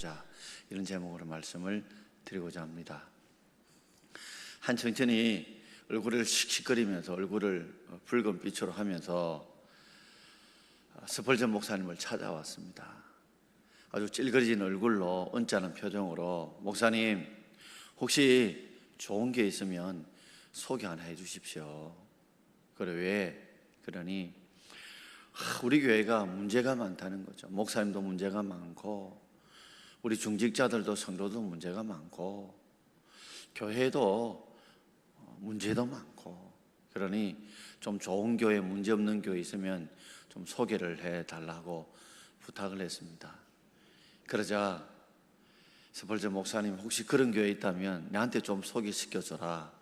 보자, 이런 제목으로 말씀을 드리고자 합니다. 한 청년이 얼굴을 씩씩거리면서 얼굴을 붉은 빛으로 하면서 스펄전 목사님을 찾아왔습니다. 아주 찔그러진 얼굴로 언짢은 표정으로, 목사님 혹시 좋은 게 있으면 소개 하나 해 주십시오. 그래, 왜? 그러니 우리 교회가 문제가 많다는 거죠. 목사님도 문제가 많고, 우리 중직자들도 성도도 문제가 많고, 교회도 문제도 많고, 그러니 좀 좋은 교회, 문제없는 교회 있으면 좀 소개를 해달라고 부탁을 했습니다. 그러자 스펄전 목사님, 혹시 그런 교회 있다면 나한테 좀 소개시켜줘라.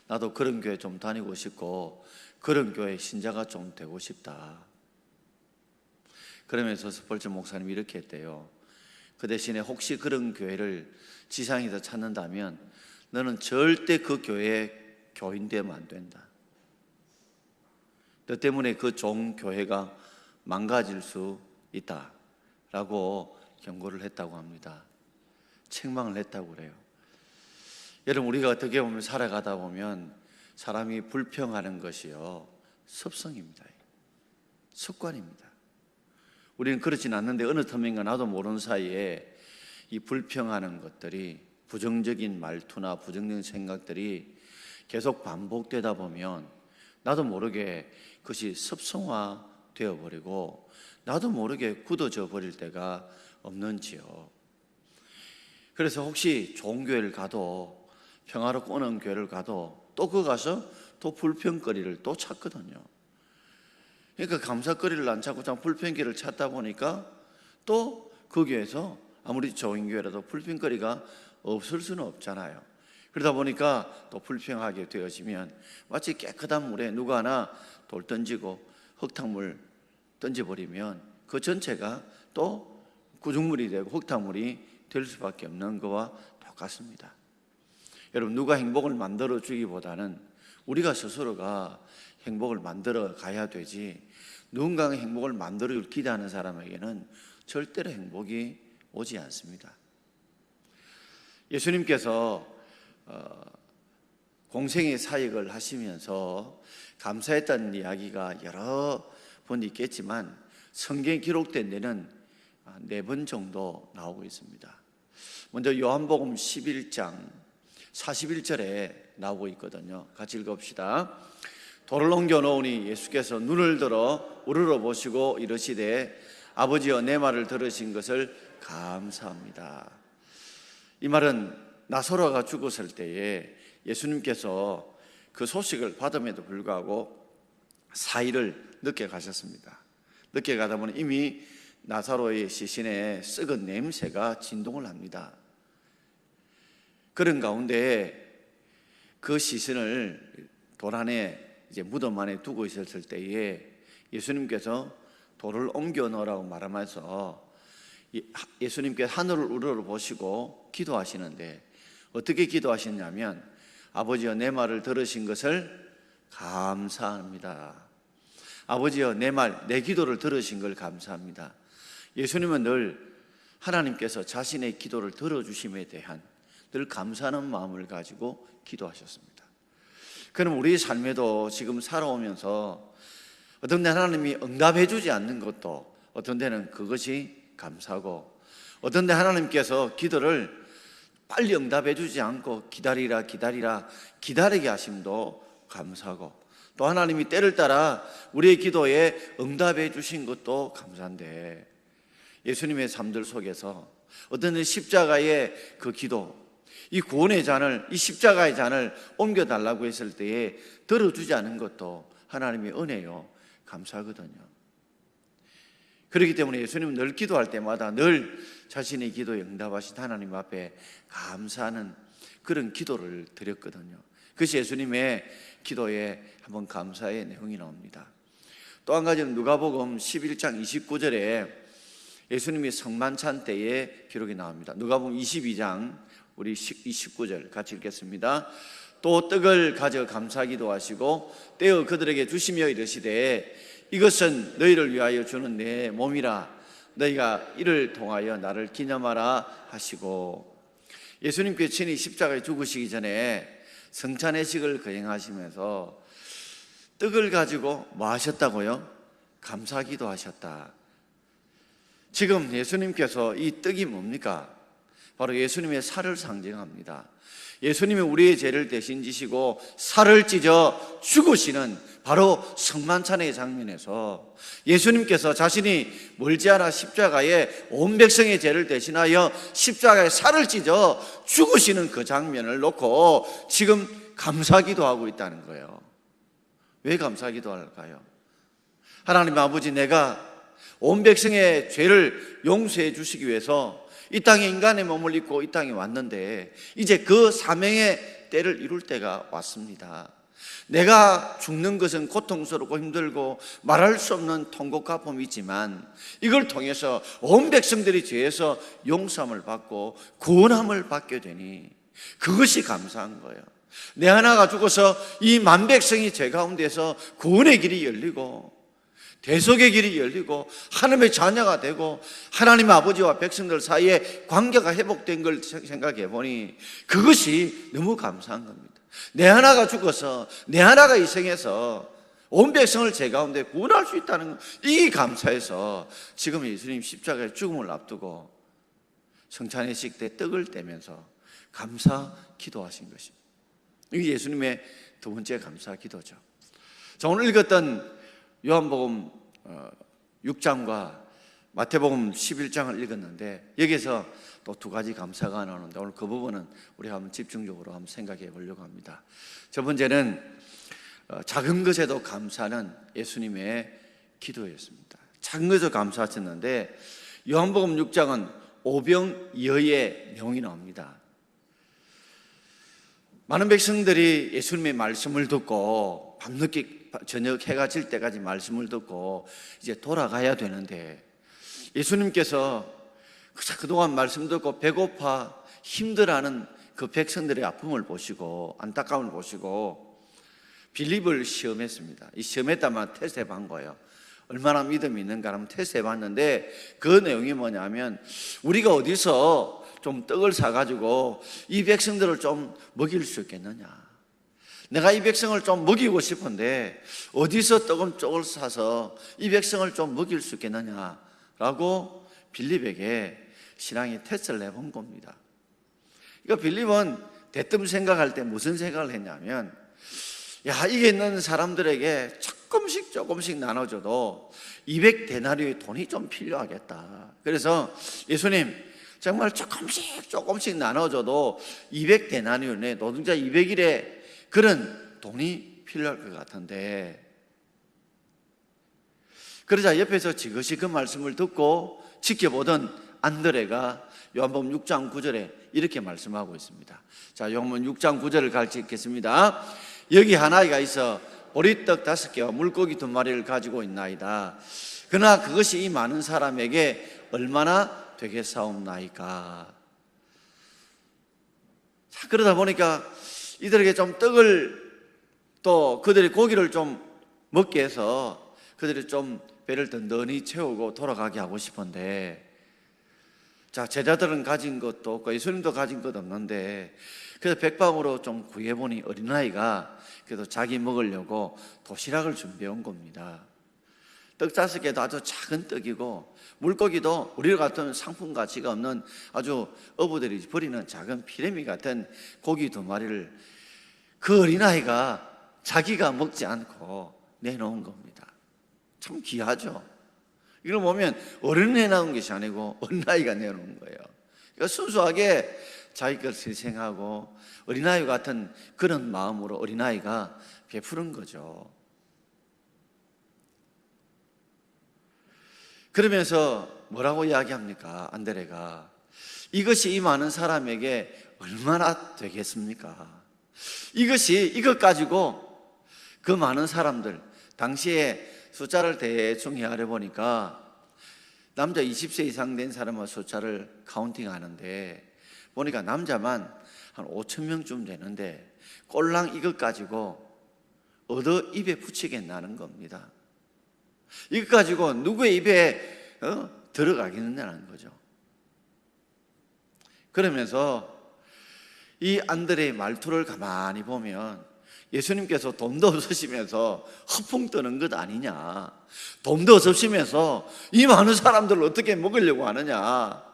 나도 그런 교회 좀 다니고 싶고 그런 교회 신자가 좀 되고 싶다. 그러면서 스펄전 목사님이 이렇게 했대요. 그 대신에 혹시 그런 교회를 지상에서 찾는다면 너는 절대 그 교회에 교인되면 안 된다. 너 때문에 그 좋은 교회가 망가질 수 있다 라고 경고를 했다고 합니다. 책망을 했다고 그래요. 여러분, 우리가 어떻게 보면 살아가다 보면 사람이 불평하는 것이요, 습성입니다. 습관입니다. 우리는 그렇진 않는데 어느 틈인가 나도 모르는 사이에 이 불평하는 것들이, 부정적인 말투나 부정적인 생각들이 계속 반복되다 보면 나도 모르게 그것이 습성화 되어버리고 나도 모르게 굳어져 버릴 때가 없는지요. 그래서 혹시 좋은 교회를 가도, 평화롭고 어느 교회를 가도 또 그 가서 또 불평거리를 또 찾거든요. 그러니까 감사거리를 안 찾고 참 불평거리를 찾다 보니까 또 그 교회에서 아무리 좋은 교회라도 불평거리가 없을 수는 없잖아요. 그러다 보니까 또 불평하게 되어지면 마치 깨끗한 물에 누가 하나 돌 던지고 흙탕물 던져버리면 그 전체가 또 구중물이 되고 흙탕물이 될 수밖에 없는 것과 똑같습니다. 여러분, 누가 행복을 만들어 주기보다는 우리가 스스로가 행복을 만들어 가야 되지, 누군가가 행복을 만들어 줄 기대하는 사람에게는 절대로 행복이 오지 않습니다. 예수님께서 공생의 사역을 하시면서 감사했다는 이야기가 여러 번 있겠지만 성경에 기록된 데는 4번 정도 나오고 있습니다. 먼저 요한복음 11장 41절에 나오고 있거든요. 같이 읽읍시다. 돌을 옮겨 놓으니 예수께서 눈을 들어 우러러 보시고 이르시되 아버지여, 내 말을 들으신 것을 감사합니다. 이 말은 나사로가 죽었을 때에 예수님께서 그 소식을 받음에도 불구하고 4일을 늦게 가셨습니다. 늦게 가다 보니 이미 나사로의 시신에 썩은 냄새가 진동을 합니다. 그런 가운데 그 시신을 돌 안에, 이제 무덤 안에 두고 있었을 때에 예수님께서 돌을 옮겨 넣으라고 말하면서 예수님께서 하늘을 우러러 보시고 기도하시는데 어떻게 기도하시냐면, 아버지여, 내 말을 들으신 것을 감사합니다. 아버지여, 내 말, 내 기도를 들으신 걸 감사합니다. 예수님은 늘 하나님께서 자신의 기도를 들어주심에 대한 늘 감사하는 마음을 가지고 기도하셨습니다. 그럼 우리 삶에도 지금 살아오면서 어떤 데 하나님이 응답해 주지 않는 것도 어떤 데는 그것이 감사고, 어떤 데 하나님께서 기도를 빨리 응답해 주지 않고 기다리게 하심도 감사하고, 또 하나님이 때를 따라 우리의 기도에 응답해 주신 것도 감사한데, 예수님의 삶들 속에서 어떤 십자가의 그 기도, 이 구원의 잔을, 이 십자가의 잔을 옮겨달라고 했을 때에 들어주지 않은 것도 하나님의 은혜요, 감사하거든요. 그렇기 때문에 예수님은 늘 기도할 때마다 늘 자신의 기도에 응답하신 하나님 앞에 감사하는 그런 기도를 드렸거든요. 그것이 예수님의 기도에 한번 감사의 내용이 나옵니다. 또 한 가지는 누가복음 11장 29절에 예수님이 성만찬 때의 기록이 나옵니다. 누가복음 22장 우리 29절 같이 읽겠습니다. 또 떡을 가져 감사 기도하시고 떼어 그들에게 주시며 이르시되 이것은 너희를 위하여 주는 내 몸이라. 너희가 이를 통하여 나를 기념하라 하시고, 예수님께 친히 십자가에 죽으시기 전에 성찬회식을 거행하시면서 떡을 가지고 뭐 하셨다고요? 감사기도 하셨다. 지금 예수님께서 이 떡이 뭡니까? 바로 예수님의 살을 상징합니다. 예수님이 우리의 죄를 대신 지시고 살을 찢어 죽으시는 바로 성만찬의 장면에서 예수님께서 자신이 멀지 않아 십자가에 온 백성의 죄를 대신하여 십자가에 살을 찢어 죽으시는 그 장면을 놓고 지금 감사기도 하고 있다는 거예요. 왜 감사기도 할까요? 하나님 아버지, 내가 온 백성의 죄를 용서해 주시기 위해서 이 땅에 인간의 몸을 입고 이 땅에 왔는데 이제 그 사명의 때를 이룰 때가 왔습니다. 내가 죽는 것은 고통스럽고 힘들고 말할 수 없는 통곡과 아픔이지만 이걸 통해서 온 백성들이 죄에서 용서함을 받고 구원함을 받게 되니 그것이 감사한 거예요. 내 하나가 죽어서 이 만백성이 죄 가운데서 구원의 길이 열리고 대속의 길이 열리고 하나님의 자녀가 되고 하나님 아버지와 백성들 사이에 관계가 회복된 걸 생각해 보니 그것이 너무 감사한 겁니다. 내 하나가 죽어서 내 하나가 희생해서 온 백성을 죄 가운데 구원할 수 있다는 이 감사해서 지금 예수님 십자가의 죽음을 앞두고 성찬회식 때 떡을 떼면서 감사 기도하신 것입니다. 이게 예수님의 두 번째 감사 기도죠. 자, 오늘 읽었던 요한복음 6장과 마태복음 11장을 읽었는데 여기서 또 두 가지 감사가 나오는데 오늘 그 부분은 우리가 한번 집중적으로 한번 생각해 보려고 합니다. 첫 번째는 작은 것에도 감사는 예수님의 기도였습니다. 작은 것에도 감사하셨는데 요한복음 6장은 오병이어의 내용이 나옵니다. 많은 백성들이 예수님의 말씀을 듣고 밤늦게 저녁 해가 질 때까지 말씀을 듣고 이제 돌아가야 되는데 예수님께서 그동안 말씀 듣고 배고파 힘들어하는 그 백성들의 아픔을 보시고 안타까움을 보시고 빌립을 시험했습니다. 이 시험했다만 테스트해 본 거예요. 얼마나 믿음이 있는가 하면 테스트해 봤는데 그 내용이 뭐냐면 우리가 어디서 좀 떡을 사가지고 이 백성들을 좀 먹일 수 있겠느냐, 내가 이 백성을 좀 먹이고 싶은데 어디서 떡을 사서 이 백성을 좀 먹일 수 있겠느냐라고 빌립에게 신앙의 테스트를 해본 겁니다. 그러니까 빌립은 대뜸 생각할 때 무슨 생각을 했냐면, 야, 이게 있는 사람들에게 조금씩 나눠줘도 200데나리의 돈이 좀 필요하겠다. 그래서 예수님, 정말 조금씩 나눠줘도 200데나리온에 노동자 200일에 그런 돈이 필요할 것 같은데, 그러자 옆에서 지그시 그 말씀을 듣고 지켜보던 안드레가 요한복음 6장 9절에 이렇게 말씀하고 있습니다. 자, 요한복음 6장 9절을 같이 읽겠습니다. 여기 한 아이가 있어 보리떡 5개와 물고기 2마리를 가지고 있나이다. 그러나 그것이 이 많은 사람에게 얼마나 되겠사옵나이까. 자, 그러다 보니까 이들에게 좀 떡을 또 그들이 고기를 좀 먹게 해서 그들이 좀 배를 든든히 채우고 돌아가게 하고 싶은데, 자, 제자들은 가진 것도 없고 예수님도 가진 것 없는데 그래서 백방으로 좀 구해보니 어린아이가 그래도 자기 먹으려고 도시락을 준비해 온 겁니다. 떡 5개도 아주 작은 떡이고 물고기도 우리 같은 상품 가치가 없는 아주 어부들이 버리는 작은 피레미 같은 고기 2마리를 그 어린아이가 자기가 먹지 않고 내놓은 겁니다. 참 귀하죠. 이걸 보면 어른이 내놓은 것이 아니고 어린아이가 내놓은 거예요. 그러니까 순수하게 자기 것을 희생하고 어린아이 같은 그런 마음으로 어린아이가 베푸는 거죠. 그러면서 뭐라고 이야기합니까? 안드레가 이것이 이 많은 사람에게 얼마나 되겠습니까? 이것 가지고 그 많은 사람들, 당시에 숫자를 대충 헤아려 보니까 남자 20세 이상 된 사람의 숫자를 카운팅 하는데 보니까 남자만 한 5천 명쯤 되는데 꼴랑 이것 가지고 얻어 입에 붙이겠다는 겁니다. 이것 가지고 누구의 입에 들어가겠느냐는 거죠. 그러면서 이 안드레의 말투를 가만히 보면 예수님께서 돈도 없으시면서 허풍 떠는 것 아니냐, 돈도 없으시면서 이 많은 사람들을 어떻게 먹으려고 하느냐,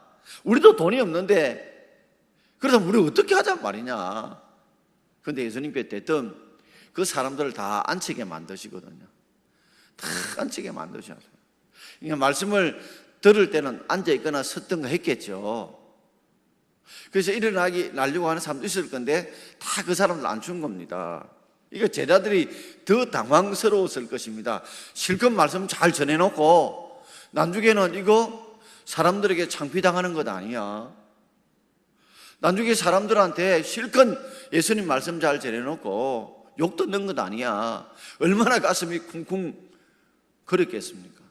우리도 돈이 없는데 그래서 우리 어떻게 하잔 말이냐. 그런데 예수님께 대뜸 그 사람들을 다 앉히게 만드시거든요. 다 앉히게 만드셔서, 그러니까 말씀을 들을 때는 앉아있거나 섰던가 했겠죠. 그래서 일어나려고 하는 사람도 있을 건데 다 그 사람들 앉춘 겁니다. 이거 제자들이 더 당황스러웠을 것입니다. 실컷 말씀 잘 전해놓고 나중에는 이거 사람들에게 창피당하는 것 아니야. 나중에 사람들한테 실컷 예수님 말씀 잘 전해놓고 욕 듣는 것 아니야. 얼마나 가슴이 쿵쿵 그랬겠습니까?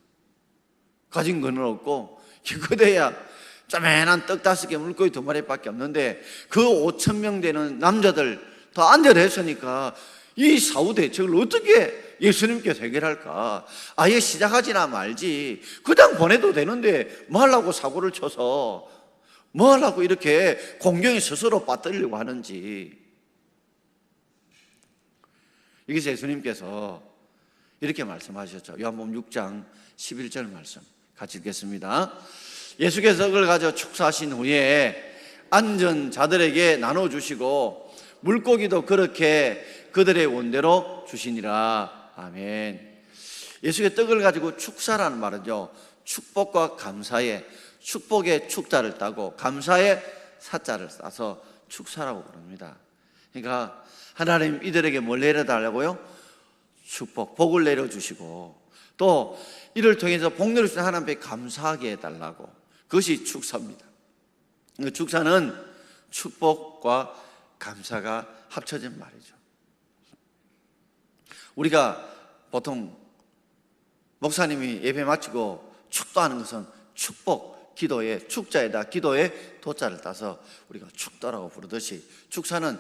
가진 거는 없고 그대야 쪼매난 떡 5개 물고기 2마리밖에 없는데 그 5,000명 되는 남자들 다 앉아라 했으니까 이 사후 대책을 어떻게 예수님께서 해결할까? 아예 시작하지나 말지 그냥 보내도 되는데 뭐 하려고 사고를 쳐서 뭐 하려고 이렇게 공경에 스스로 빠뜨리려고 하는지. 여기서 예수님께서 이렇게 말씀하셨죠. 요한복음 6장 11절 말씀 같이 읽겠습니다. 예수께서 그걸 가져 축사하신 후에 앉은 자들에게 나눠주시고 물고기도 그렇게 그들의 원대로 주시니라. 아멘. 예수의 떡을 가지고 축사라는 말은요, 축복과 감사의, 축복의 축자를 따고 감사의 사자를 따서 축사라고 부릅니다. 그러니까 하나님 이들에게 뭘 내려달라고요? 축복, 복을 내려주시고 또 이를 통해서 복 내려주신 하나님께 감사하게 해달라고, 그것이 축사입니다. 축사는 축복과 감사가 합쳐진 말이죠. 우리가 보통 목사님이 예배 마치고 축도하는 것은 축복, 기도에 축자에다 기도에 도자를 따서 우리가 축도라고 부르듯이 축사는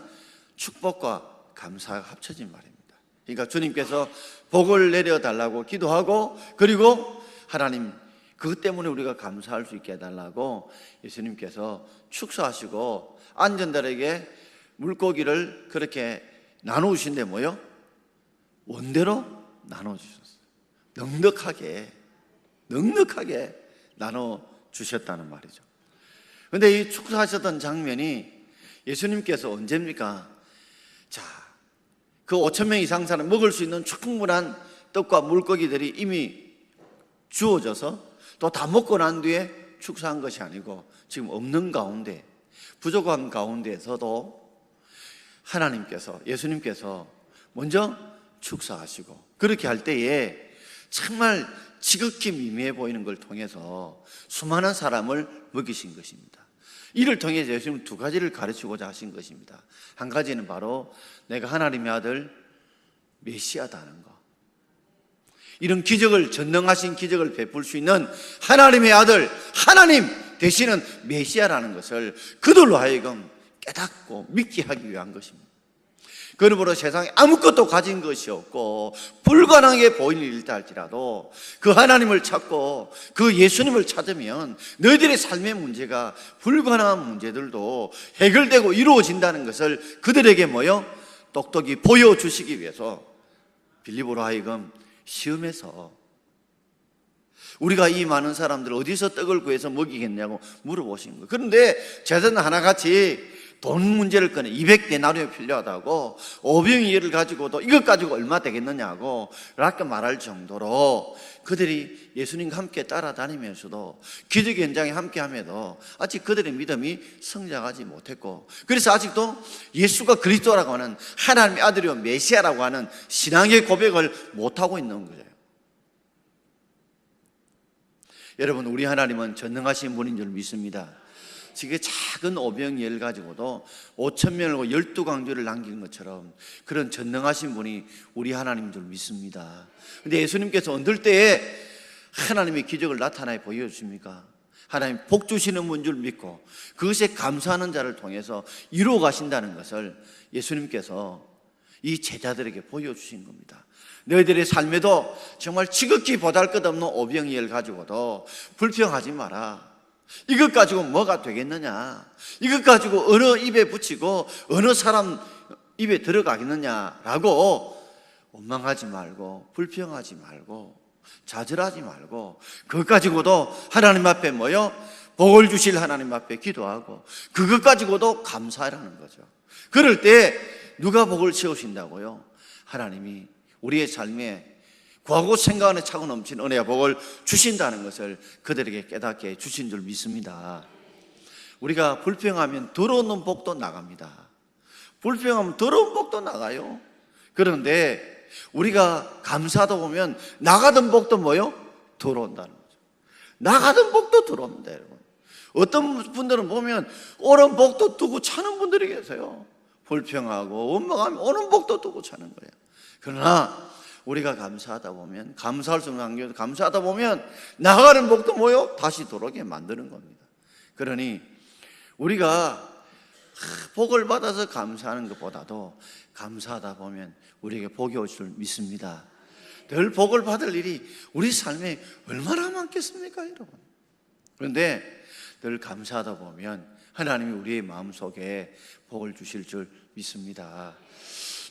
축복과 감사가 합쳐진 말입니다. 그러니까 주님께서 복을 내려달라고 기도하고 그리고 하나님 그것 때문에 우리가 감사할 수 있게 해달라고 예수님께서 축사하시고 안전들에게 물고기를 그렇게 나누신데 뭐요? 원대로 나눠주셨어요. 넉넉하게 나눠주셨다는 말이죠. 그런데 이 축사하셨던 장면이 예수님께서 언제입니까? 자, 그 5,000명 이상 사람 먹을 수 있는 충분한 떡과 물고기들이 이미 주어져서 또 다 먹고 난 뒤에 축사한 것이 아니고 지금 없는 가운데, 부족한 가운데에서도 하나님께서, 예수님께서 먼저 축사하시고 그렇게 할 때에 정말 지극히 미미해 보이는 걸 통해서 수많은 사람을 먹이신 것입니다. 이를 통해서 예수님은 2가지를 가르치고자 하신 것입니다. 한 가지는 바로 내가 하나님의 아들 메시아다는 것, 이런 기적을, 전능하신 기적을 베풀 수 있는 하나님의 아들, 하나님 되시는 메시아라는 것을 그들로 하여금 깨닫고 믿게 하기 위한 것입니다. 그러므로 세상에 아무것도 가진 것이 없고 불가능하게 보이는 일이다 할지라도 그 하나님을 찾고 그 예수님을 찾으면 너희들의 삶의 문제가, 불가능한 문제들도 해결되고 이루어진다는 것을 그들에게 똑똑히 보여주시기 위해서 빌립으로 하여금 시험해서 우리가 이 많은 사람들 어디서 떡을 구해서 먹이겠냐고 물어보신 거예요. 그런데 제자는 하나같이 돈 문제를 꺼내 200데나리온이 필요하다고 5병이를 가지고도 이것 가지고 얼마 되겠느냐고 이렇게 말할 정도로 그들이 예수님과 함께 따라다니면서도 기적 현장에 함께함에도 아직 그들의 믿음이 성장하지 못했고, 그래서 아직도 예수가 그리스도라고 하는 하나님의 아들이요 메시아라고 하는 신앙의 고백을 못하고 있는 거예요. 여러분, 우리 하나님은 전능하신 분인 줄 믿습니다. 지금 작은 오병이어를 가지고도 5,000명을 12강조를 남긴 것처럼 그런 전능하신 분이 우리 하나님인 줄 믿습니다. 그런데 예수님께서 얻을 때에 하나님의 기적을 나타나게 보여주십니까? 하나님 복 주시는 분인 줄 믿고 그것에 감사하는 자를 통해서 이루어 가신다는 것을 예수님께서 이 제자들에게 보여주신 겁니다. 너희들의 삶에도 정말 지극히 보잘것없는 오병이어를 가지고도 불평하지 마라. 이것 가지고 뭐가 되겠느냐, 이것 가지고 어느 입에 붙이고 어느 사람 입에 들어가겠느냐라고 원망하지 말고 불평하지 말고 좌절하지 말고 그것 가지고도 하나님 앞에 모여 복을 주실 하나님 앞에 기도하고 그것 가지고도 감사하라는 거죠. 그럴 때 누가 복을 채우신다고요? 하나님이 우리의 삶에 구하고 생각하는 차고 넘친 은혜와 복을 주신다는 것을 그들에게 깨닫게 주신 줄 믿습니다. 우리가 불평하면 들어오는 복도 나갑니다. 불평하면 들어온 복도 나가요. 그런데 우리가 감사하다 보면 나가던 복도 뭐요? 들어온다는 거죠. 나가던 복도 들어옵니다, 여러분. 어떤 분들은 보면 오는 복도 두고 차는 분들이 계세요. 불평하고 원망하면 오는 복도 두고 차는 거예요. 그러나 우리가 감사하다 보면, 감사할 수 없는 환경에서 감사하다 보면 나가는 복도 뭐요? 다시 들어오게 만드는 겁니다. 그러니 우리가 복을 받아서 감사하는 것보다도 감사하다 보면 우리에게 복이 올 줄 믿습니다. 늘 복을 받을 일이 우리 삶에 얼마나 많겠습니까, 여러분? 그런데 늘 감사하다 보면 하나님이 우리의 마음속에 복을 주실 줄 믿습니다.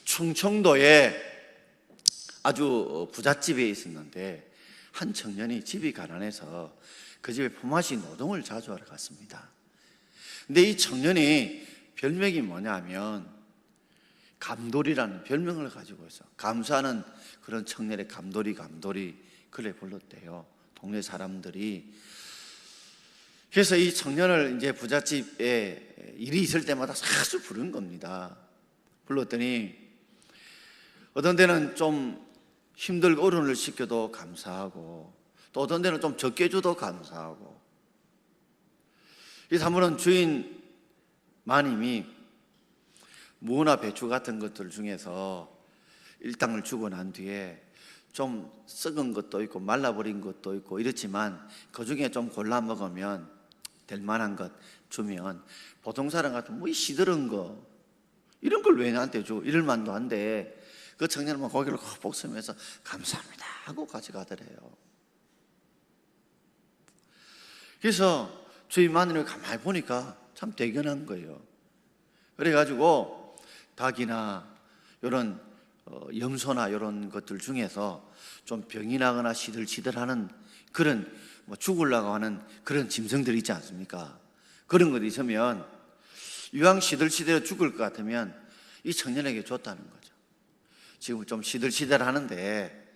충청도에 아주 부잣집에 있었는데 한 청년이 집이 가난해서 그 집에 품앗이 노동을 자주 하러 갔습니다. 근데 이 청년이 별명이 뭐냐면 감돌이라는 별명을 가지고 있어. 감사하는 그런 청년의 감돌이 그래 불렀대요, 동네 사람들이. 그래서 이 청년을 이제 부잣집에 일이 있을 때마다 자주 부른 겁니다. 불렀더니 어떤 데는 좀 힘들고 어른을 시켜도 감사하고 또 어떤 데는 좀 적게 줘도 감사하고. 그래서 한 번은 주인 마님이 무나 배추 같은 것들 중에서 일당을 주고 난 뒤에 좀 썩은 것도 있고 말라버린 것도 있고 이렇지만 그 중에 좀 골라 먹으면 될 만한 것 주면 보통 사람 같으면 뭐 이 시들은 거 이런 걸 왜 나한테 줘? 이럴 만도 한데 그 청년은 고개를 콕 숙이면서 감사합니다 하고 가져가더래요. 그래서 주인 마누라를 가만히 보니까 참 대견한 거예요. 그래가지고 닭이나 이런 염소나 이런 것들 중에서 좀 병이 나거나 시들시들하는 그런 뭐 죽으려고 하는 그런 짐승들 있지 않습니까? 그런 것 있으면 이왕 시들시들 죽을 것 같으면 이 청년에게 줬다는 거죠. 지금 좀 시들시들하는데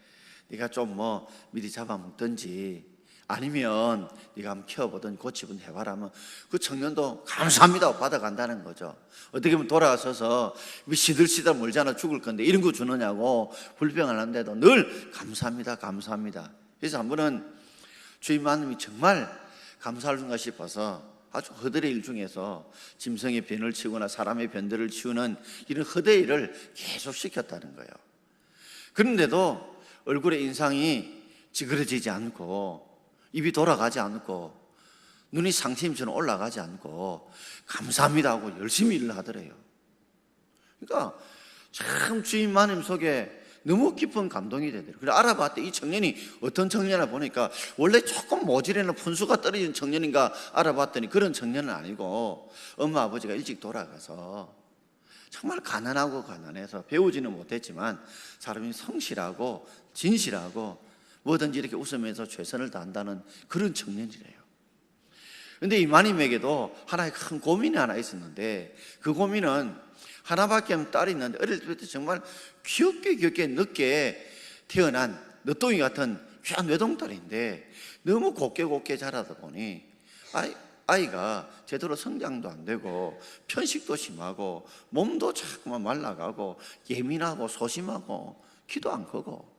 네가 좀 뭐 미리 잡아먹든지 아니면 네가 한번 키워보든 고치든 해봐라 하면 그 청년도 감사합니다 받아간다는 거죠. 어떻게 보면 돌아서서 시들시들 멀잖아 죽을 건데 이런 거 주느냐고 불평을 하는데도 늘 감사합니다 그래서 한 번은 주인 마님이 정말 감사할는가 싶어서 아주 허들의 일 중에서 짐승의 변을 치우거나 사람의 변들을 치우는 이런 허대의 일을 계속 시켰다는 거예요. 그런데도 얼굴의 인상이 찌그러지지 않고 입이 돌아가지 않고 눈이 상심처럼 올라가지 않고 감사합니다 하고 열심히 일을 하더래요. 그러니까 참 주인 마님 속에 너무 깊은 감동이 되더래요. 그래서 알아봤더니 이 청년이 어떤 청년을 보니까 원래 조금 모질에는 푼수가 떨어진 청년인가 알아봤더니 그런 청년은 아니고 엄마 아버지가 일찍 돌아가서 정말 가난해서 배우지는 못했지만 사람이 성실하고 진실하고 뭐든지 이렇게 웃으면서 최선을 다한다는 그런 청년이래요. 그런데 이 마님에게도 하나의 큰 고민이 하나 있었는데 그 고민은 하나밖에 없는 딸이 있는데 어릴 때부터 정말 귀엽게 늦게 태어난 늦둥이 같은 귀한 외동딸인데 너무 곱게 자라다 보니 아이가 제대로 성장도 안 되고 편식도 심하고 몸도 자꾸만 말라가고 예민하고 소심하고 키도 안 크고.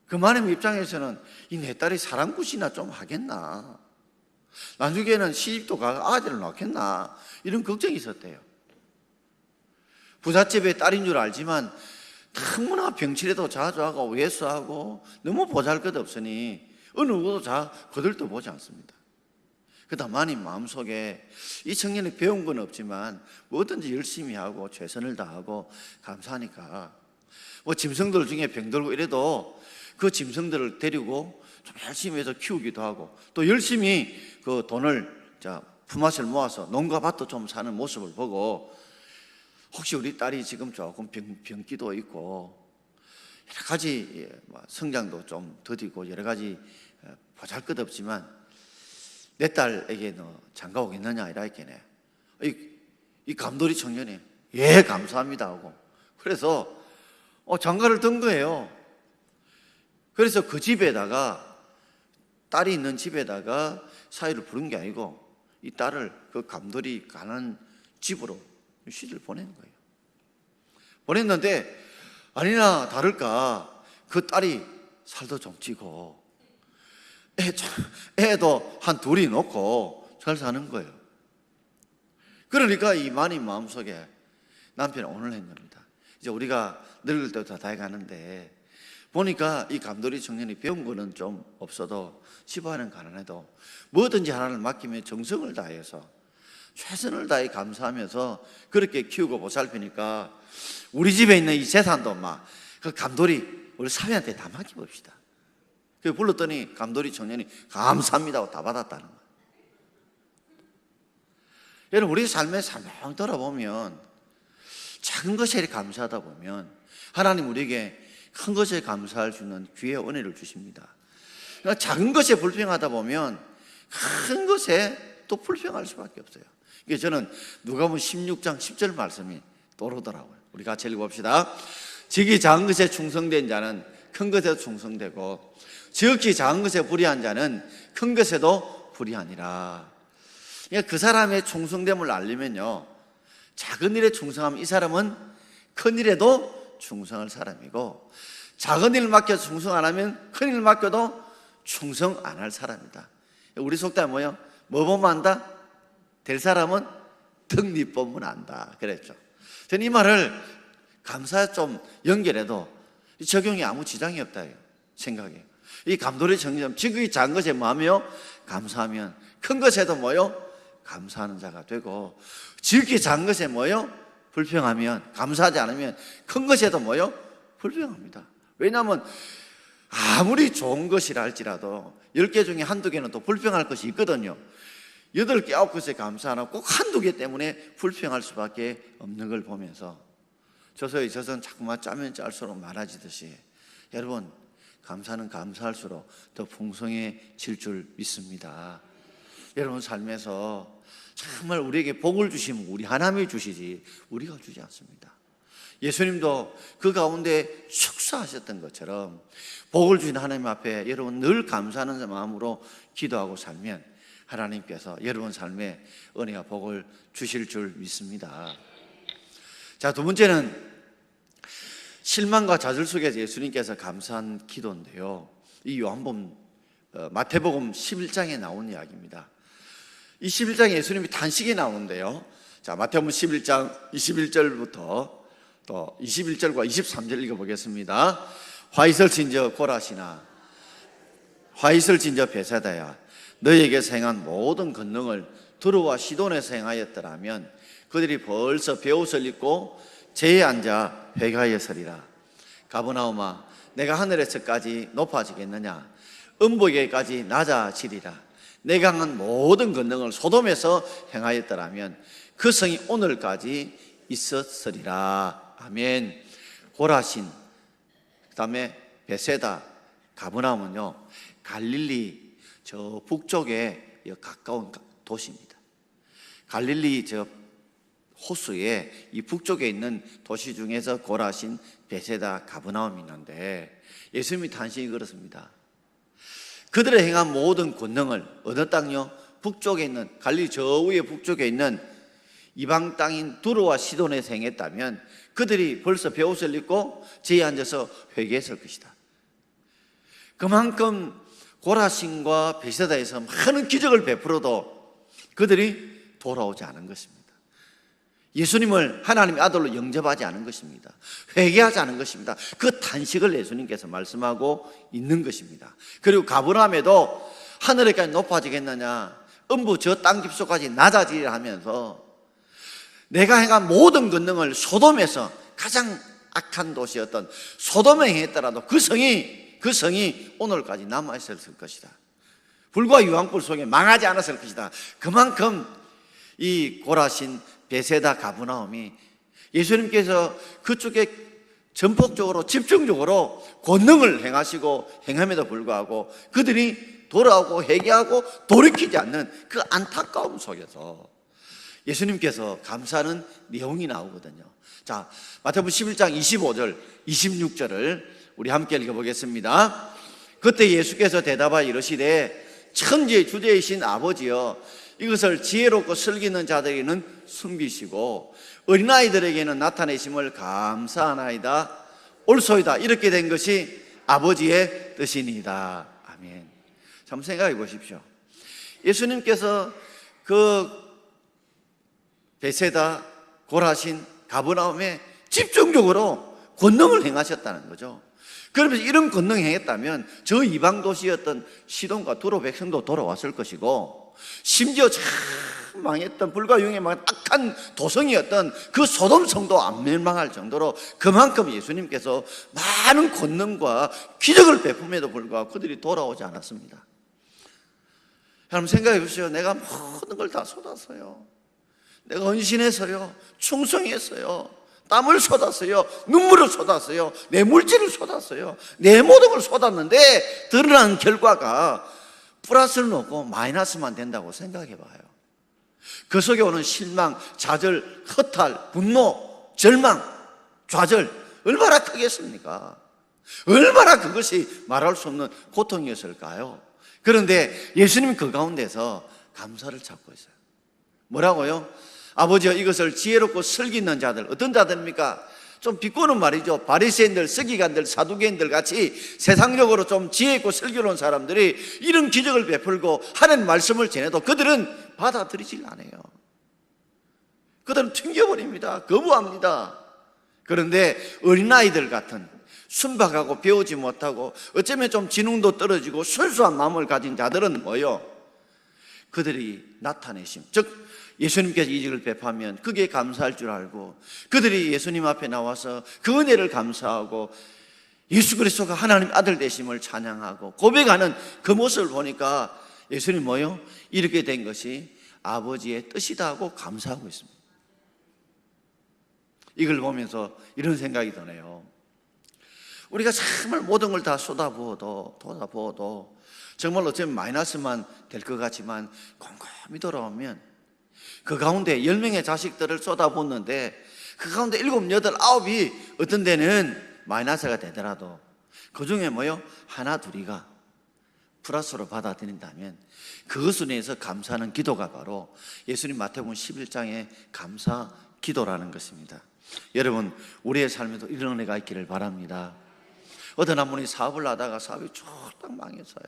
그 마님 입장에서는 이 내 딸이 사랑굿이나 좀 하겠나, 나중에는 시집도 가서 아들을 낳겠나 이런 걱정이 있었대요. 부잣집의 딸인 줄 알지만 너무나 병치레도 자주 하고 외수하고 너무 보잘것없으니 어느 누구도 거들떠 보지 않습니다. 그다음 하나님 마음속에 이 청년이 배운 건 없지만 뭐든지 열심히 하고 최선을 다하고 감사하니까 뭐 짐승들 중에 병들고 이래도 그 짐승들을 데리고 좀 열심히 해서 키우기도 하고 또 열심히 그 돈을 품앗이를 모아서 농가 밭도 좀 사는 모습을 보고 혹시 우리 딸이 지금 조금 병기도 있고 여러 가지 성장도 좀 더디고 여러 가지 보잘것없지만 내 딸에게 너 장가 오겠느냐 이랬겠네. 이 감돌이 청년이 예 감사합니다 하고 그래서 장가를 든 거예요. 그래서 그 집에다가 딸이 있는 집에다가 사위를 부른 게 아니고 이 딸을 그 감돌이 가난 집으로 시집을 보낸 거예요. 보냈는데 아니나 다를까 그 딸이 살도 좀 찌고 애도 한 둘이 놓고 잘 사는 거예요. 그러니까 이 마님 마음속에 남편이 오늘 한 겁니다. 이제 우리가 늙을 때도 다 가는데 보니까 이 감돌이 청년이 배운 거는 좀 없어도 집안은 가난해도 뭐든지 하나를 맡기면 정성을 다해서 최선을 다해 감사하면서 그렇게 키우고 보살피니까 우리 집에 있는 이 재산도 막 그 감돌이 우리 사위한테 다 맡겨봅시다. 그 불렀더니 감돌이 청년이 감사합니다 하고 다 받았다는 거예요. 여러분 우리 삶에 살짝 돌아보면 작은 것에 감사하다 보면 하나님 우리에게 큰 것에 감사할 수 있는 귀의 은혜를 주십니다. 그러니까 작은 것에 불평하다 보면 큰 것에 또 불평할 수밖에 없어요. 그래서 저는 누가복음 16장 10절 말씀이 떠오르더라고요. 우리 같이 읽어봅시다. 지극히 작은 것에 충성된 자는 큰 것에도 충성되고 지극히 작은 것에 불의한 자는 큰 것에도 불의하니라. 그러니까 그 사람의 충성됨을 알리면요 작은 일에 충성하면 이 사람은 큰 일에도 충성할 사람이고 작은 일 맡겨서 충성 안 하면 큰 일 맡겨도 충성 안 할 사람이다. 우리 속담에 뭐예요? 뭐 보면 안다? 될 사람은 덕립 보면 안다 그랬죠. 저는 이 말을 감사 좀 연결해도 적용이 아무 지장이 없다 생각해요. 이 감돌이 정리점 지극히 작은 것에 뭐하며 감사하면 큰 것에도 뭐요? 감사하는 자가 되고 지극히 작은 것에 뭐요? 불평하면 감사하지 않으면 큰 것에도 뭐요? 불평합니다. 왜냐하면 아무리 좋은 것이라 할지라도 10개 중에 한두 개는 또 불평할 것이 있거든요. 8개, 9개에 감사하나 꼭 한두 개 때문에 불평할 수밖에 없는 걸 보면서 저서히 저선 자꾸만 짜면 짤수록 많아지듯이 여러분 감사는 감사할수록 더 풍성해질 줄 믿습니다. 여러분 삶에서 정말 우리에게 복을 주시면 우리 하나님이 주시지 우리가 주지 않습니다. 예수님도 그 가운데 축사하셨던 것처럼 복을 주신 하나님 앞에 여러분 늘 감사하는 마음으로 기도하고 살면 하나님께서 여러분 삶에 은혜와 복을 주실 줄 믿습니다. 자, 두 번째는 실망과 좌절 속에서 예수님께서 감사한 기도인데요. 이 요한복음 마태복음 11장에 나온 이야기입니다. 이 11장에 예수님이 단식이 나오는데요. 자, 마태복음 11장 21절부터 또 21절과 23절 읽어보겠습니다. 화이설진저 고라시나 화이설진저 베세다야 너희에게서 행한 모든 권능을 두루와 시돈에서 행하였더라면 그들이 벌써 베옷을 입고 제에 앉아 회개하였으리라. 가버나움아 내가 하늘에서까지 높아지겠느냐 음부에게까지 낮아지리라. 내가 한 모든 권능을 소돔에서 행하였더라면 그 성이 오늘까지 있었으리라. 아멘. 고라신 그 다음에 베세다 가버나움은요 갈릴리 저 북쪽에 가까운 도시입니다. 갈릴리 저 호수에 이 북쪽에 있는 도시 중에서 고라신, 베세다, 가버나움이 있는데 예수님이 단식이 그렇습니다. 그들의 행한 모든 권능을 어느 땅요? 북쪽에 있는 갈릴리 저 위에 북쪽에 있는 이방 땅인 두로와 시돈에서 행했다면 그들이 벌써 베옷을 입고 제에 앉아서 회개했을 것이다. 그만큼 고라신과 베세다에서 많은 기적을 베풀어도 그들이 돌아오지 않은 것입니다. 예수님을 하나님의 아들로 영접하지 않은 것입니다. 회개하지 않은 것입니다. 그 단식을 예수님께서 말씀하고 있는 것입니다. 그리고 가버나움에도 하늘에까지 높아지겠느냐 음부 저 땅 깊숙까지 낮아지려 하면서 내가 행한 모든 권능을 소돔에서 가장 악한 도시였던 소돔에 행했더라도 그 성이 오늘까지 남아있었을 것이다. 불과 유황불 속에 망하지 않았을 것이다. 그만큼 이 고라신, 베세다, 가브나움이 예수님께서 그쪽에 전폭적으로 집중적으로 권능을 행하시고 행함에도 불구하고 그들이 돌아오고 회개하고 돌이키지 않는 그 안타까움 속에서 예수님께서 감사하는 내용이 나오거든요. 자, 마태복음 11장 25절, 26절을 우리 함께 읽어보겠습니다. 그때 예수께서 대답하여 이르시되 천지의 주제이신 아버지여, 이것을 지혜롭고 슬기는 자들에게는 숨기시고 어린아이들에게는 나타내심을 감사하나이다. 옳소이다. 이렇게 된 것이 아버지의 뜻이니이다. 아멘. 한번 생각해 보십시오. 예수님께서 그 베세다, 고라신, 가버나움에 집중적으로 권능을 행하셨다는 거죠. 그러면서 이런 권능 행했다면 저 이방 도시였던 시돈과 두로 백성도 돌아왔을 것이고, 심지어 참 망했던 불과 융에 악한 도성이었던 그 소돔 성도 안 멸망할 정도로 그만큼 예수님께서 많은 권능과 기적을 베품에도 불구하고 그들이 돌아오지 않았습니다. 여러분 생각해 보시죠. 내가 모든 걸 다 쏟았어요. 내가 헌신했어요. 충성했어요. 땀을 쏟았어요. 눈물을 쏟았어요. 내 물질을 쏟았어요. 내 모든 걸 쏟았는데 드러난 결과가 플러스를 놓고 마이너스만 된다고 생각해 봐요. 그 속에 오는 실망, 좌절, 허탈, 분노, 절망, 좌절 얼마나 크겠습니까? 얼마나 그것이 말할 수 없는 고통이었을까요? 그런데 예수님이 그 가운데서 감사를 찾고 있어요. 뭐라고요? 아버지여, 이것을 지혜롭고 슬기 있는 자들, 어떤 자들입니까? 좀 비꼬는 말이죠. 바리새인들, 서기관들, 사두개인들 같이 세상적으로 좀 지혜 있고 슬기로운 사람들이 이런 기적을 베풀고 하는 말씀을 전해도 그들은 받아들이질 않아요. 그들은 튕겨버립니다. 거부합니다. 그런데 어린아이들 같은 순박하고 배우지 못하고 어쩌면 좀 지능도 떨어지고 순수한 마음을 가진 자들은 뭐요? 그들이 나타내심, 즉 예수님께서 이직을 베푸면 그게 감사할 줄 알고 그들이 예수님 앞에 나와서 그 은혜를 감사하고 예수 그리스도가 하나님 아들 되심을 찬양하고 고백하는 그 모습을 보니까 예수님 뭐요? 이렇게 된 것이 아버지의 뜻이다 하고 감사하고 있습니다. 이걸 보면서 이런 생각이 드네요. 우리가 정말 모든 걸 다 쏟아부어도 정말 어쩌면 마이너스만 될 것 같지만 곰곰이 돌아오면 그 가운데 10명의 자식들을 쏟아붓는데 그 가운데 7, 8, 9이 어떤 데는 마이너스가 되더라도 그 중에 뭐요? 하나, 둘이가 플러스로 받아들인다면 그것을 위해서 감사하는 기도가 바로 예수님 마태복음 11장의 감사 기도라는 것입니다. 여러분, 우리의 삶에도 이런 은혜가 있기를 바랍니다. 어떤 한 분이 사업을 하다가 사업이 쭉 망했어요.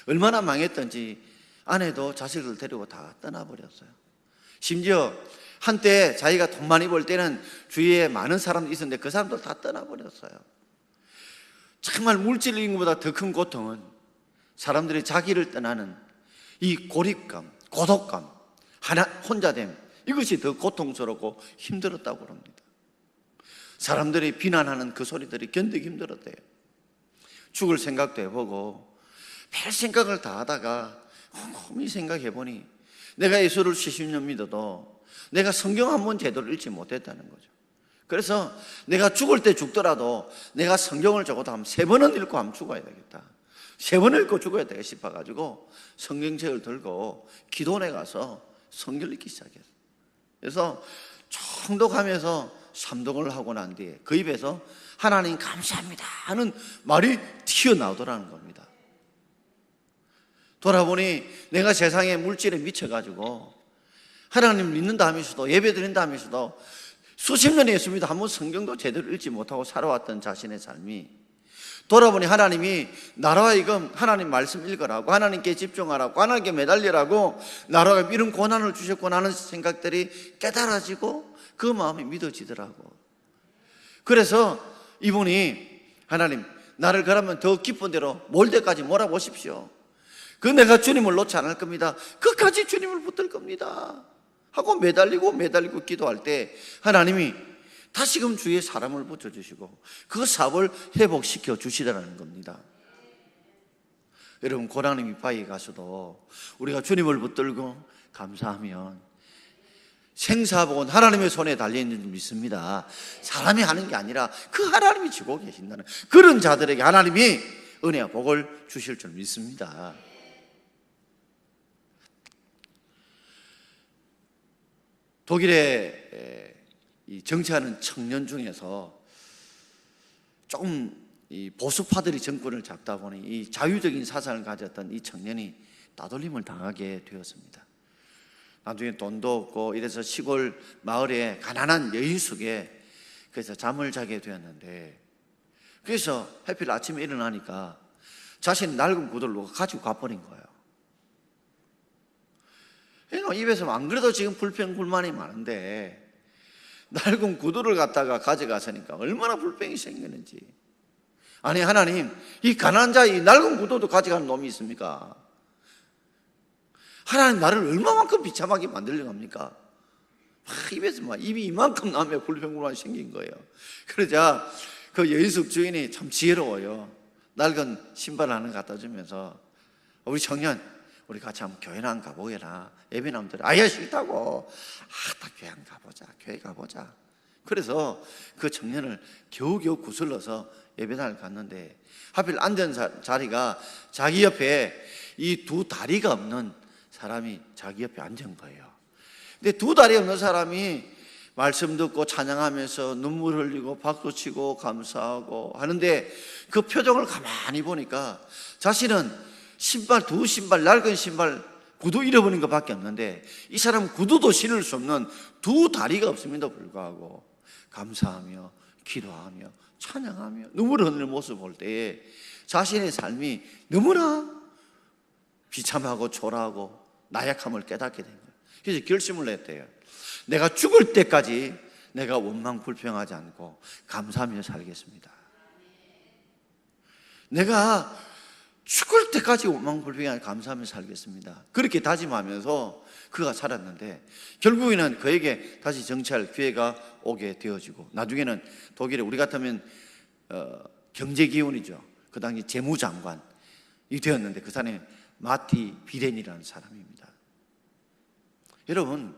얼마나 망했던지 아내도 자식을 데리고 다 떠나버렸어요. 심지어 한때 자기가 돈 많이 벌 때는 주위에 많은 사람들이 있었는데 그 사람들 다 떠나버렸어요. 정말 물질 인구보다 더 큰 고통은 사람들이 자기를 떠나는 이 고립감, 고독감, 혼자됨, 이것이 더 고통스럽고 힘들었다고 합니다. 사람들이 비난하는 그 소리들이 견디기 힘들었대요. 죽을 생각도 해보고 별 생각을 다 하다가 곰곰이 생각해보니 내가 예수를 70년 믿어도 내가 성경 한 번 제대로 읽지 못했다는 거죠. 그래서 내가 죽을 때 죽더라도 내가 성경을 적어도 한 3번은 읽고 한번 죽어야 되겠다. 3번 읽고 죽어야 되겠다 싶어가지고 성경책을 들고 기도원에 가서 성경을 읽기 시작했어요. 그래서 총독하면서 삼독을 하고 난 뒤에 그 입에서 하나님 감사합니다 하는 말이 튀어나오더라는 겁니다. 돌아보니 내가 세상의 물질에 미쳐가지고 하나님 믿는다 하면서도 예배 드린다 하면서도 수십 년에 예수 믿어 한번 성경도 제대로 읽지 못하고 살아왔던 자신의 삶이 돌아보니 하나님이 나라와 하여금 하나님 말씀 읽으라고, 하나님께 집중하라고, 하나님께 매달리라고 나라가 이런 고난을 주셨구나 하는 생각들이 깨달아지고 그 마음이 믿어지더라고. 그래서 이분이 하나님 나를 그러면 더 깊은 데로 몰 때까지 몰아보십시오. 그 내가 주님을 놓지 않을 겁니다. 끝까지 주님을 붙들 겁니다 하고 매달리고 기도할 때 하나님이 다시금 주위에 사람을 붙여주시고 그 사업을 회복시켜 주시라는 겁니다. 여러분, 고난의 밑바위에 가서도 우리가 주님을 붙들고 감사하면 생사복은 하나님의 손에 달려있는 줄 믿습니다. 사람이 하는 게 아니라 그 하나님이 지고 계신다는 그런 자들에게 하나님이 은혜와 복을 주실 줄 믿습니다. 독일에 정치하는 청년 중에서 조금 이 보수파들이 정권을 잡다 보니 이 자유적인 사상을 가졌던 이 청년이 따돌림을 당하게 되었습니다. 나중에 돈도 없고 이래서 시골 마을에 가난한 여인 속에 그래서 잠을 자게 되었는데, 그래서 하필 아침에 일어나니까 자신이 낡은 구두를 가지고 가버린 거예요. 입에서 안 그래도 지금 불평불만이 많은데 낡은 구두를 갖다가 가져갔으니까 얼마나 불평이 생기는지. 아니, 하나님, 이 가난한 자 이 낡은 구두도 가져가는 놈이 있습니까? 하나님 나를 얼마만큼 비참하게 만들려고 합니까? 입에서 입이 이만큼 나면 불평불만이 생긴 거예요. 그러자 그 여인숙 주인이 참 지혜로워요. 낡은 신발 하나 갖다 주면서 우리 청년, 우리 같이 한번 교회나 한번 가보게라. 예배나 한번 드려. 아야, 싫다고. 딱 교회 한번 가보자. 교회 가보자. 그래서 그 청년을 겨우겨우 구슬러서 예배당을 갔는데 하필 앉은 자리가 자기 옆에 이 두 다리가 없는 사람이 자기 옆에 앉은 거예요. 근데 두 다리 없는 사람이 말씀 듣고 찬양하면서 눈물 흘리고 박수치고 감사하고 하는데 그 표정을 가만히 보니까 자신은 두 신발, 낡은 신발, 구두 잃어버린 것밖에 없는데 이 사람은 구두도 신을 수 없는 두 다리가 없음에도 불구하고 감사하며 기도하며 찬양하며 눈물 흘리는 모습을 볼 때에 자신의 삶이 너무나 비참하고 초라하고 나약함을 깨닫게 된 거예요. 그래서 결심을 했대요. 내가 죽을 때까지 내가 원망 불평하지 않고 감사하며 살겠습니다. 내가 죽을 때까지 원망 불평하며 감사하며 살겠습니다. 그렇게 다짐하면서 그가 살았는데 결국에는 그에게 다시 정치할 기회가 오게 되어지고 나중에는 독일에 우리 같으면 경제기운이죠. 그 당시 재무장관이 되었는데 그 사람이 마티 비렌이라는 사람입니다. 여러분,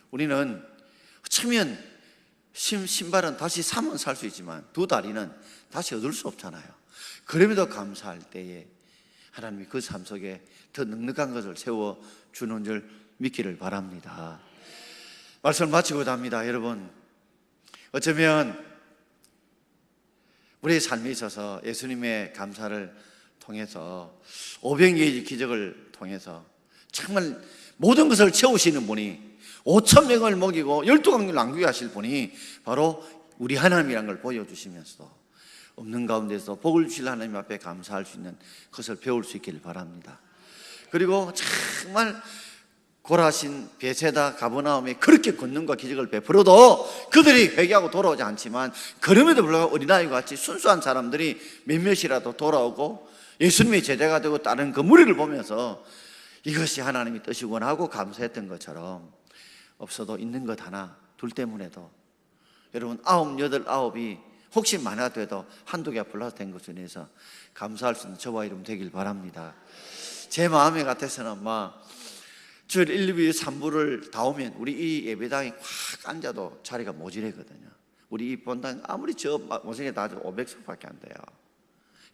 우리는 어쩌면 신발은 다시 사면 살 수 있지만 두 다리는 다시 얻을 수 없잖아요. 그럼에도 감사할 때에 하나님이 그 삶 속에 더 넉넉한 것을 세워주는 줄 믿기를 바랍니다. 말씀을 마치고 답니다. 여러분, 어쩌면 우리의 삶에 있어서 예수님의 감사를 통해서 500개의 기적을 통해서 정말 모든 것을 채우시는 분이 5,000명을 먹이고 12강을 남기게 하실 분이 바로 우리 하나님이라는 걸 보여주시면서 없는 가운데서 복을 주실 하나님 앞에 감사할 수 있는 것을 배울 수 있기를 바랍니다. 그리고 정말 고라신, 베세다, 가버나움에 그렇게 권능과 기적을 베풀어도 그들이 회개하고 돌아오지 않지만 그럼에도 불구하고 어린아이와 같이 순수한 사람들이 몇몇이라도 돌아오고 예수님의 제자가 되고 다른 그 무리를 보면서 이것이 하나님의 뜻이구나 하고 감사했던 것처럼 없어도 있는 것 하나 둘 때문에도 여러분 9, 8, 9이 혹시 만화가 돼도 한두 개가 플러스 된 것에 대해서 감사할 수 있는 저와 여러분 되길 바랍니다. 제 마음에 같아서는 주일 1, 2, 3부를 다 오면 우리 이 예배당에 확 앉아도 자리가 모자라거든요. 우리 이 본당 아무리 저 모생에 다 500석밖에 안 돼요.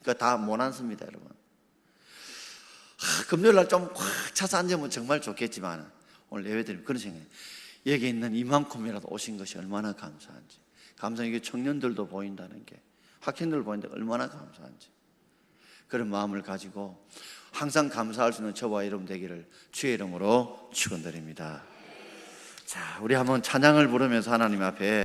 그러니까 다 못 앉습니다, 여러분. 금요일날 좀 확 차서 앉으면 정말 좋겠지만 오늘 예배드리면 그런 생각이에요. 여기 있는 이만큼이라도 오신 것이 얼마나 감사한지. 감사한 게 청년들도 보인다는 게, 학생들 보인다는 게 얼마나 감사한지. 그런 마음을 가지고 항상 감사할 수 있는 저와 여러분 되기를 주의 이름으로 축원드립니다. 자, 우리 한번 찬양을 부르면서 하나님 앞에